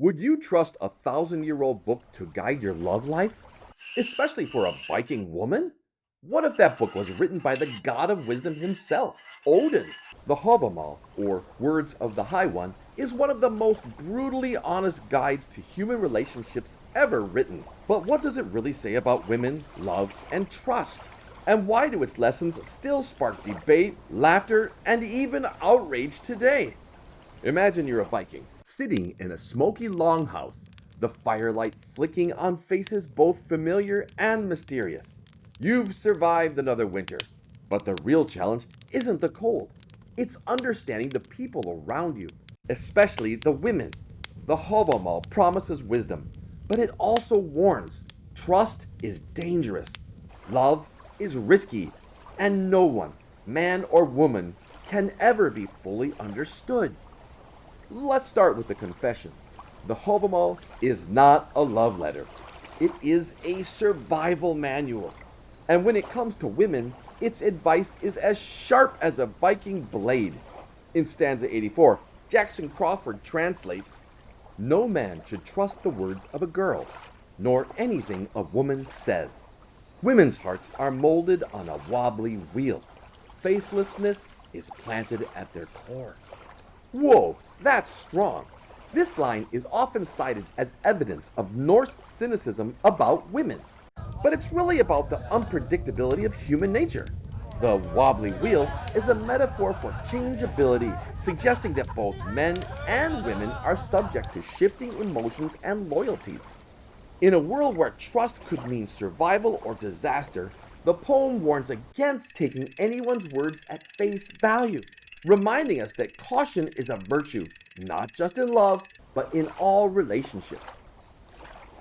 Would you trust a 1,000-year-old book to guide your love life? Especially for a Viking woman? What if that book was written by the god of wisdom himself, Odin? The Hávamál, or Words of the High One, is one of the most brutally honest guides to human relationships ever written. But what does it really say about women, love, and trust? And why do its lessons still spark debate, laughter, and even outrage today? Imagine you're a Viking, sitting in a smoky longhouse, the firelight flicking on faces both familiar and mysterious. You've survived another winter, but the real challenge isn't the cold. It's understanding the people around you, especially the women. The Hávamál promises wisdom, but it also warns trust is dangerous, love is risky, and no one, man or woman, can ever be fully understood. Let's start with the confession. The Hávamál is not a love letter. It is a survival manual. And when it comes to women, its advice is as sharp as a Viking blade. In stanza 84, Jackson Crawford translates, "No man should trust the words of a girl, nor anything a woman says. Women's hearts are molded on a wobbly wheel. Faithlessness is planted at their core." Whoa, that's strong. This line is often cited as evidence of Norse cynicism about women. But it's really about the unpredictability of human nature. The wobbly wheel is a metaphor for changeability, suggesting that both men and women are subject to shifting emotions and loyalties. In a world where trust could mean survival or disaster, the poem warns against taking anyone's words at face value, reminding us that caution is a virtue, not just in love, but in all relationships.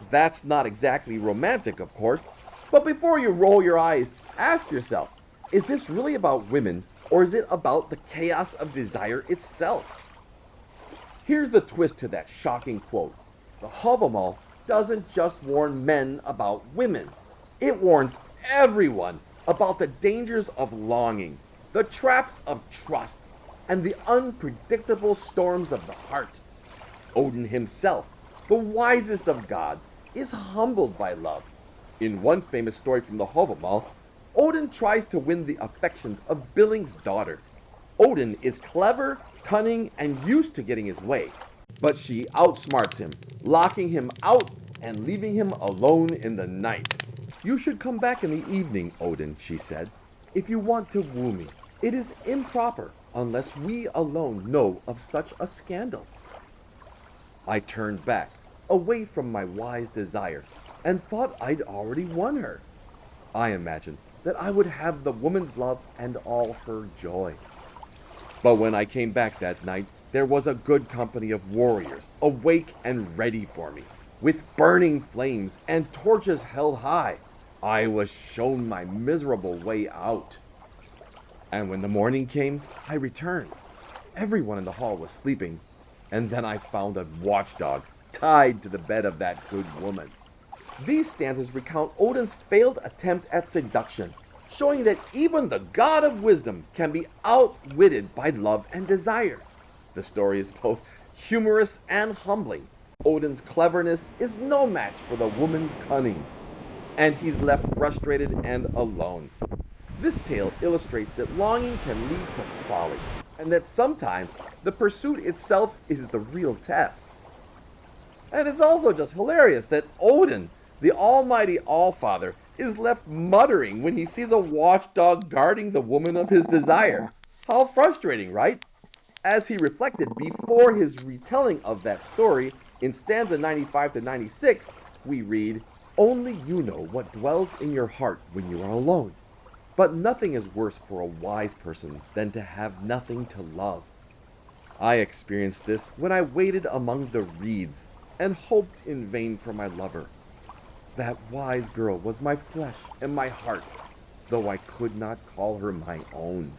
That's not exactly romantic, of course, but before you roll your eyes, ask yourself, is this really about women, or is it about the chaos of desire itself? Here's the twist to that shocking quote. The Hávamál doesn't just warn men about women. It warns everyone about the dangers of longing, the traps of trust, and the unpredictable storms of the heart. Odin himself, the wisest of gods, is humbled by love. In one famous story from the Hávamál, Odin tries to win the affections of Billing's daughter. Odin is clever, cunning, and used to getting his way, but she outsmarts him, locking him out and leaving him alone in the night. "You should come back in the evening, Odin," she said, "if you want to woo me. It is improper unless we alone know of such a scandal." I turned back, away from my wise desire, and thought I'd already won her. I imagined that I would have the woman's love and all her joy. But when I came back that night, there was a good company of warriors, awake and ready for me, with burning flames and torches held high. I was shown my miserable way out. And when the morning came, I returned. Everyone in the hall was sleeping, and then I found a watchdog tied to the bed of that good woman. These stanzas recount Odin's failed attempt at seduction, showing that even the god of wisdom can be outwitted by love and desire. The story is both humorous and humbling. Odin's cleverness is no match for the woman's cunning, and he's left frustrated and alone. This tale illustrates that longing can lead to folly, and that sometimes the pursuit itself is the real test. And it's also just hilarious that Odin, the almighty Allfather, is left muttering when he sees a watchdog guarding the woman of his desire. How frustrating, right? As he reflected before his retelling of that story, in stanza 95 to 96, we read, "Only you know what dwells in your heart when you are alone. But nothing is worse for a wise person than to have nothing to love." I experienced this when I waited among the reeds and hoped in vain for my lover. That wise girl was my flesh and my heart, though I could not call her my own.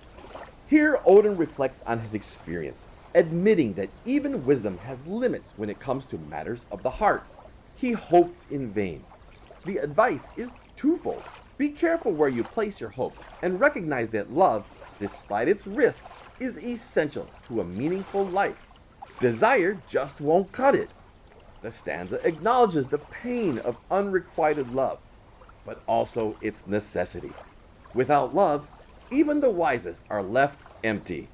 Here Odin reflects on his experience, admitting that even wisdom has limits when it comes to matters of the heart. He hoped in vain. The advice is twofold. Be careful where you place your hope, and recognize that love, despite its risk, is essential to a meaningful life. Desire just won't cut it. The stanza acknowledges the pain of unrequited love, but also its necessity. Without love, even the wisest are left empty.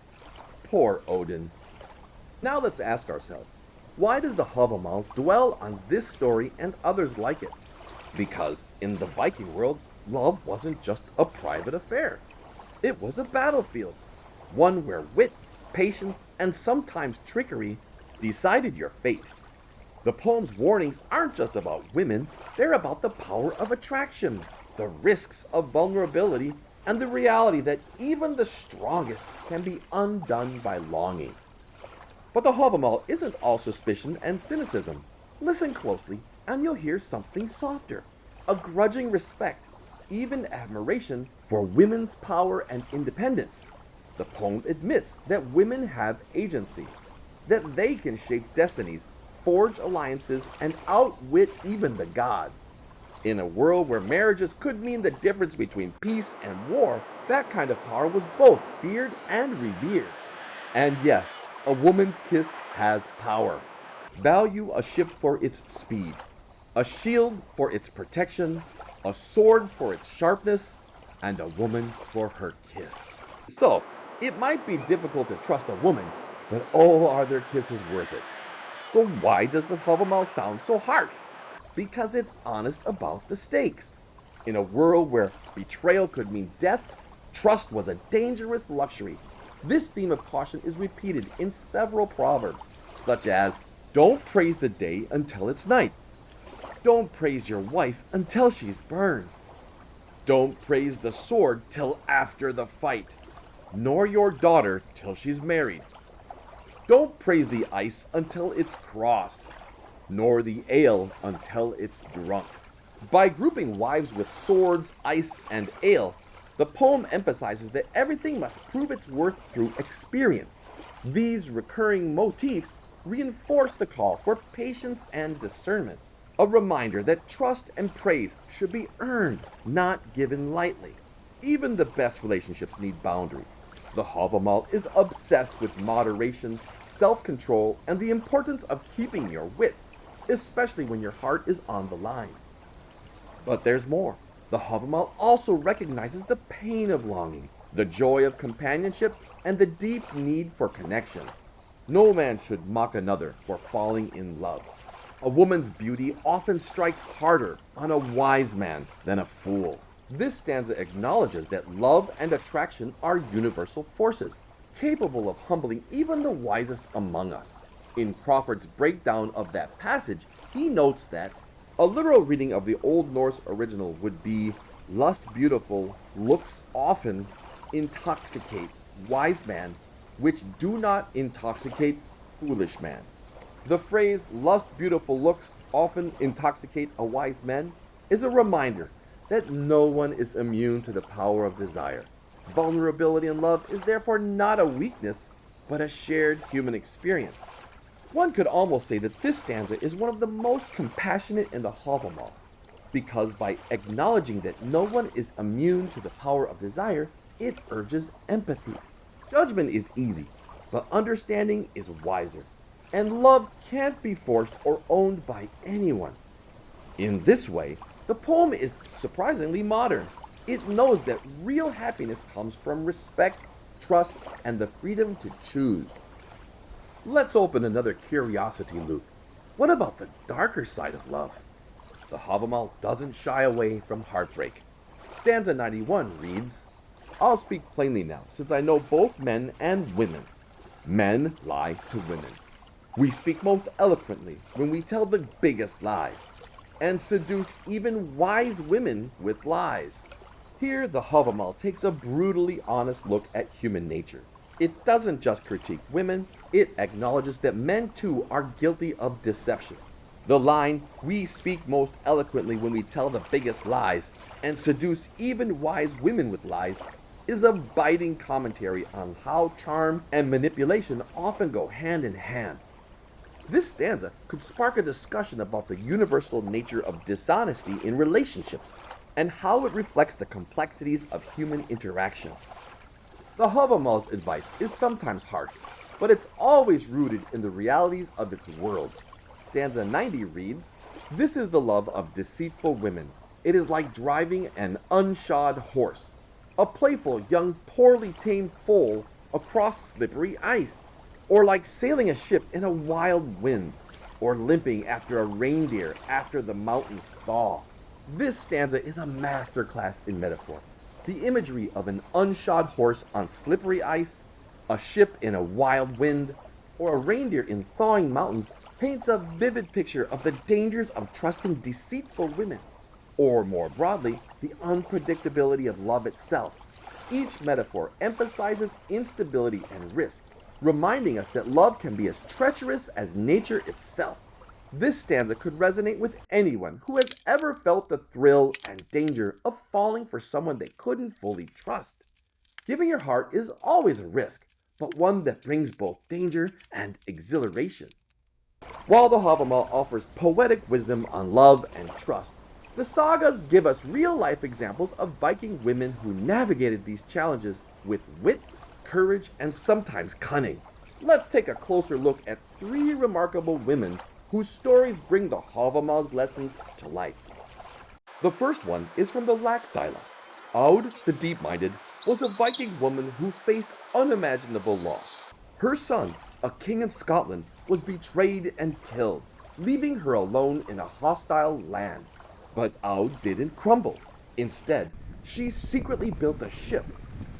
Poor Odin. Now let's ask ourselves, why does the Hávamál dwell on this story and others like it? Because in the Viking world, love wasn't just a private affair. It was a battlefield, one where wit, patience, and sometimes trickery decided your fate. The poem's warnings aren't just about women, they're about the power of attraction, the risks of vulnerability, and the reality that even the strongest can be undone by longing. But the Hávamál isn't all suspicion and cynicism. Listen closely, and you'll hear something softer. A grudging respect, even admiration for women's power and independence. The poem admits that women have agency, that they can shape destinies, forge alliances, and outwit even the gods. In a world where marriages could mean the difference between peace and war, that kind of power was both feared and revered. And yes, a woman's kiss has power. Value a ship for its speed, a shield for its protection, a sword for its sharpness, and a woman for her kiss. So, it might be difficult to trust a woman, but oh, are their kisses worth it? So why does the Hávamál sound so harsh? Because it's honest about the stakes. In a world where betrayal could mean death, trust was a dangerous luxury. This theme of caution is repeated in several proverbs, such as, "Don't praise the day until it's night. Don't praise your wife until she's burned. Don't praise the sword till after the fight, nor your daughter till she's married. Don't praise the ice until it's crossed, nor the ale until it's drunk." By grouping wives with swords, ice, and ale, the poem emphasizes that everything must prove its worth through experience. These recurring motifs reinforce the call for patience and discernment, a reminder that trust and praise should be earned, not given lightly. Even the best relationships need boundaries. The Hávamál is obsessed with moderation, self-control, and the importance of keeping your wits, especially when your heart is on the line. But there's more. The Hávamál also recognizes the pain of longing, the joy of companionship, and the deep need for connection. No man should mock another for falling in love. A woman's beauty often strikes harder on a wise man than a fool. This stanza acknowledges that love and attraction are universal forces, capable of humbling even the wisest among us. In Crawford's breakdown of that passage, he notes that a literal reading of the Old Norse original would be, "Lust beautiful looks often intoxicate wise man, which do not intoxicate foolish man." The phrase, "lust beautiful looks often intoxicate a wise man," is a reminder that no one is immune to the power of desire. Vulnerability in love is therefore not a weakness, but a shared human experience. One could almost say that this stanza is one of the most compassionate in the Hávamál, because by acknowledging that no one is immune to the power of desire, it urges empathy. Judgment is easy, but understanding is wiser, and love can't be forced or owned by anyone. In this way, the poem is surprisingly modern. It knows that real happiness comes from respect, trust, and the freedom to choose. Let's open another curiosity loop. What about the darker side of love? The Hávamál doesn't shy away from heartbreak. Stanza 91 reads, "I'll speak plainly now, since I know both men and women. Men lie to women. We speak most eloquently when we tell the biggest lies, and seduce even wise women with lies." Here, the Hávamál takes a brutally honest look at human nature. It doesn't just critique women, it acknowledges that men too are guilty of deception. The line, "We speak most eloquently when we tell the biggest lies, and seduce even wise women with lies," is a biting commentary on how charm and manipulation often go hand in hand. This stanza could spark a discussion about the universal nature of dishonesty in relationships, and how it reflects the complexities of human interaction. The Hávamál's advice is sometimes harsh, but it's always rooted in the realities of its world. stanza 90 reads, "This is the love of deceitful women. It is like driving an unshod horse, a playful young poorly tamed foal across slippery ice, or like sailing a ship in a wild wind, or limping after a reindeer after the mountains thaw." This stanza is a masterclass in metaphor. The imagery of an unshod horse on slippery ice, a ship in a wild wind, or a reindeer in thawing mountains paints a vivid picture of the dangers of trusting deceitful women, or more broadly, the unpredictability of love itself. Each metaphor emphasizes instability and risk, reminding us that love can be as treacherous as nature itself. This stanza could resonate with anyone who has ever felt the thrill and danger of falling for someone they couldn't fully trust. Giving your heart is always a risk, but one that brings both danger and exhilaration. While the Hávamál offers poetic wisdom on love and trust, the sagas give us real-life examples of Viking women who navigated these challenges with wit, courage, and sometimes cunning. Let's take a closer look at 3 remarkable women whose stories bring the Hávamál's lessons to life. The first one is from the Laxdæla. Aud the Deep-Minded was a Viking woman who faced unimaginable loss. Her son, a king of Scotland, was betrayed and killed, leaving her alone in a hostile land. But Aud didn't crumble. Instead, she secretly built a ship,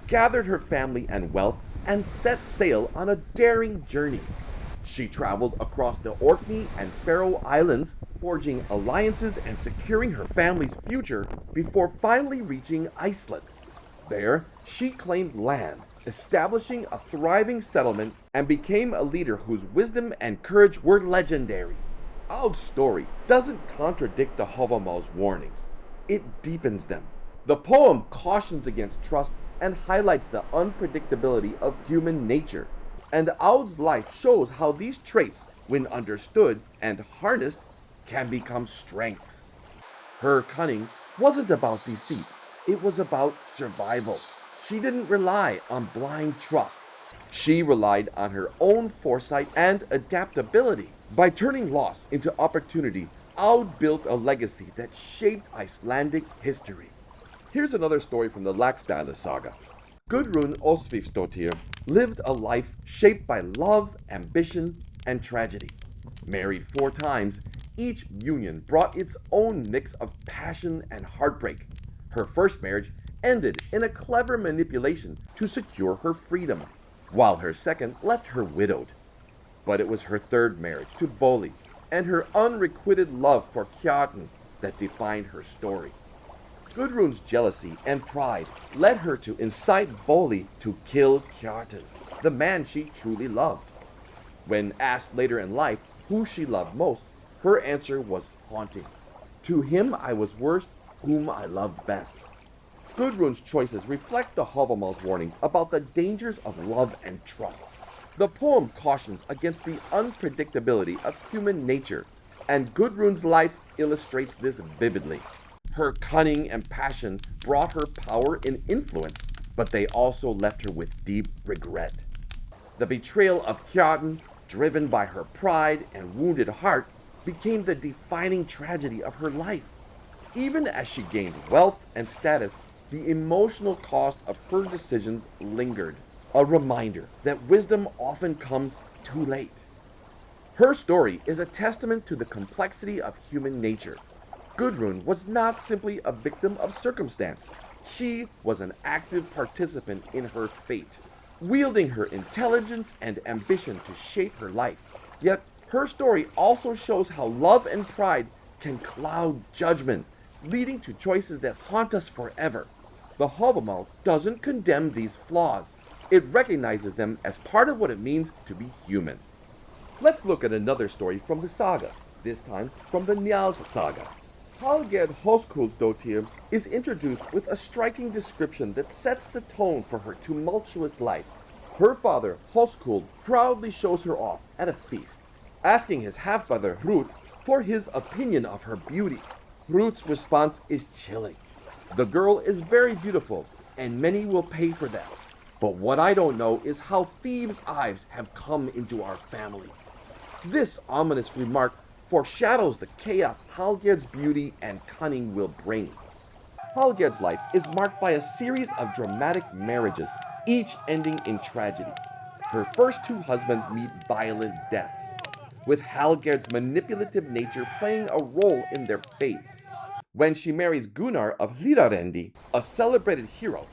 gathered her family and wealth, and set sail on a daring journey. She traveled across the Orkney and Faroe Islands, forging alliances and securing her family's future before finally reaching Iceland. There, she claimed land, establishing a thriving settlement, and became a leader whose wisdom and courage were legendary. Aud's story doesn't contradict the Hávamál's warnings. It deepens them. The poem cautions against trust and highlights the unpredictability of human nature. And Aud's life shows how these traits, when understood and harnessed, can become strengths. Her cunning wasn't about deceit, it was about survival. She didn't rely on blind trust. She relied on her own foresight and adaptability. By turning loss into opportunity, Aud built a legacy that shaped Icelandic history. Here's another story from the Laxdæla saga. Gudrun Osvifsdottir lived a life shaped by love, ambition, and tragedy. Married 4 times, each union brought its own mix of passion and heartbreak. Her first marriage ended in a clever manipulation to secure her freedom, while her second left her widowed. But it was her third marriage to Bolli and her unrequited love for Kjartan that defined her story. Gudrun's jealousy and pride led her to incite Bolli to kill Kjartan, the man she truly loved. When asked later in life who she loved most, her answer was haunting. "To him I was worst, whom I loved best." Gudrun's choices reflect the Hávamál's warnings about the dangers of love and trust. The poem cautions against the unpredictability of human nature, and Gudrun's life illustrates this vividly. Her cunning and passion brought her power and influence, but they also left her with deep regret. The betrayal of Kjartan, driven by her pride and wounded heart, became the defining tragedy of her life. Even as she gained wealth and status, the emotional cost of her decisions lingered, a reminder that wisdom often comes too late. Her story is a testament to the complexity of human nature. Gudrun was not simply a victim of circumstance. She was an active participant in her fate, wielding her intelligence and ambition to shape her life. Yet, her story also shows how love and pride can cloud judgment, leading to choices that haunt us forever. The Hávamál doesn't condemn these flaws. It recognizes them as part of what it means to be human. Let's look at another story from the sagas, this time from the Njáls saga. Hallgerd Hoskuldsdottir is introduced with a striking description that sets the tone for her tumultuous life. Her father, Hoskuld, proudly shows her off at a feast, asking his half-brother Hrut for his opinion of her beauty. Hrut's response is chilling. "The girl is very beautiful, and many will pay for that. But what I don't know is how thieves' eyes have come into our family." This ominous remark foreshadows the chaos Hallgerd's beauty and cunning will bring. Hallgerd's life is marked by a series of dramatic marriages, each ending in tragedy. Her first two husbands meet violent deaths, with Hallgerd's manipulative nature playing a role in their fates. When she marries Gunnar of Hlíðarendi, a celebrated hero,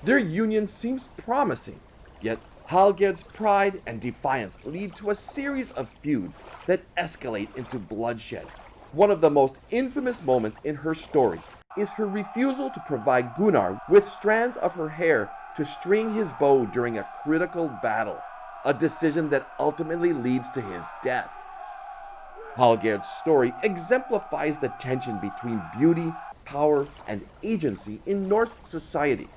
their union seems promising, yet Hallgerd's pride and defiance lead to a series of feuds that escalate into bloodshed. One of the most infamous moments in her story is her refusal to provide Gunnar with strands of her hair to string his bow during a critical battle, a decision that ultimately leads to his death. Hallgerd's story exemplifies the tension between beauty, power, and agency in Norse society.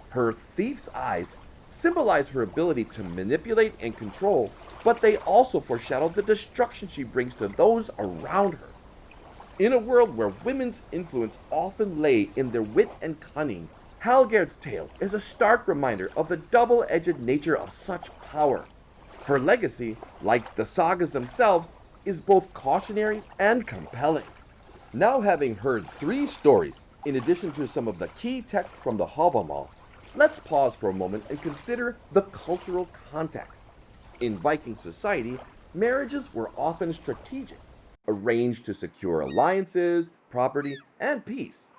Her thief's eyes symbolize her ability to manipulate and control, but they also foreshadow the destruction she brings to those around her. In a world where women's influence often lay in their wit and cunning, Hallgerd's tale is a stark reminder of the double-edged nature of such power. Her legacy, like the sagas themselves, is both cautionary and compelling. Now, having heard 3 stories, in addition to some of the key texts from the Hávamál, let's pause for a moment and consider the cultural context. In Viking society, marriages were often strategic, arranged to secure alliances, property, and peace.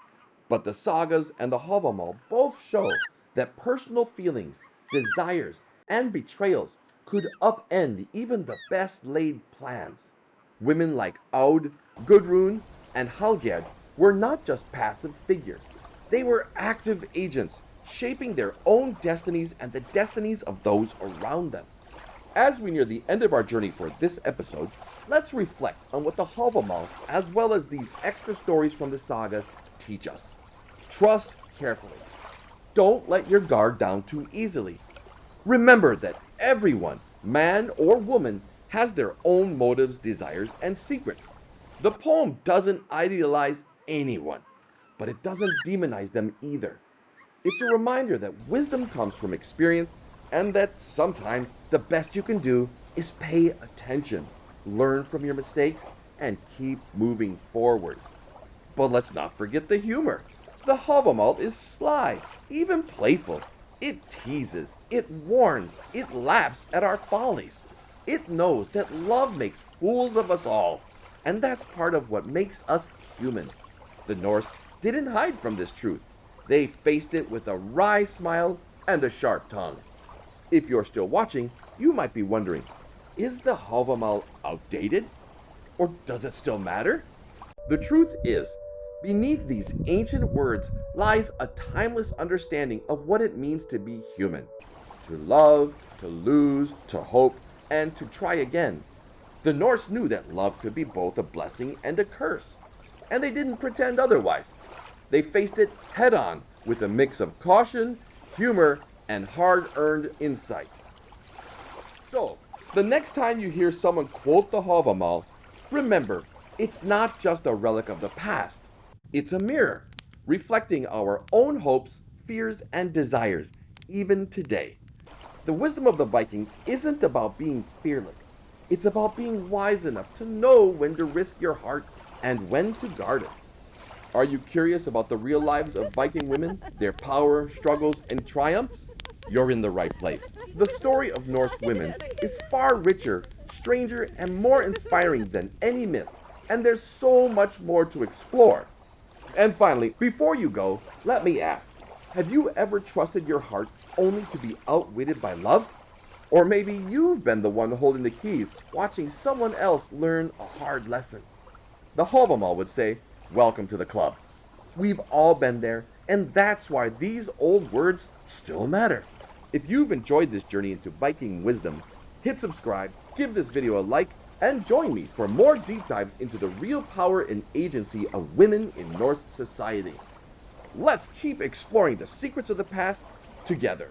But the sagas and the Hávamál both show that personal feelings, desires, and betrayals could upend even the best laid plans. Women like Aud, Gudrun, and Hallgerd were not just passive figures. They were active agents, shaping their own destinies and the destinies of those around them. As we near the end of our journey for this episode, let's reflect on what the Hávamál, as well as these extra stories from the sagas, teach us. Trust carefully. Don't let your guard down too easily. Remember that everyone, man or woman, has their own motives, desires, and secrets. The poem doesn't idealize anyone, but it doesn't demonize them either. It's a reminder that wisdom comes from experience, and that sometimes the best you can do is pay attention, learn from your mistakes, and keep moving forward. But let's not forget the humor. The Hávamál is sly, even playful. It teases, it warns, it laughs at our follies. It knows that love makes fools of us all, and that's part of what makes us human. The Norse didn't hide from this truth. They faced it with a wry smile and a sharp tongue. If you're still watching, you might be wondering, is the Hávamál outdated? Or does it still matter? The truth is, beneath these ancient words lies a timeless understanding of what it means to be human. To love, to lose, to hope, and to try again. The Norse knew that love could be both a blessing and a curse, and they didn't pretend otherwise. They faced it head-on with a mix of caution, humor, and hard-earned insight. So, the next time you hear someone quote the Hávamál, remember, it's not just a relic of the past. It's a mirror, reflecting our own hopes, fears, and desires, even today. The wisdom of the Vikings isn't about being fearless. It's about being wise enough to know when to risk your heart and when to guard it. Are you curious about the real lives of Viking women, their power, struggles, and triumphs? You're in the right place. The story of Norse women is far richer, stranger, and more inspiring than any myth, and there's so much more to explore. And finally, before you go, let me ask, have you ever trusted your heart only to be outwitted by love? Or maybe you've been the one holding the keys, watching someone else learn a hard lesson. The Hávamál would say, welcome to the club. We've all been there, and that's why these old words still matter. If you've enjoyed this journey into Viking wisdom, hit subscribe, give this video a like, and join me for more deep dives into the real power and agency of women in Norse society. Let's keep exploring the secrets of the past together.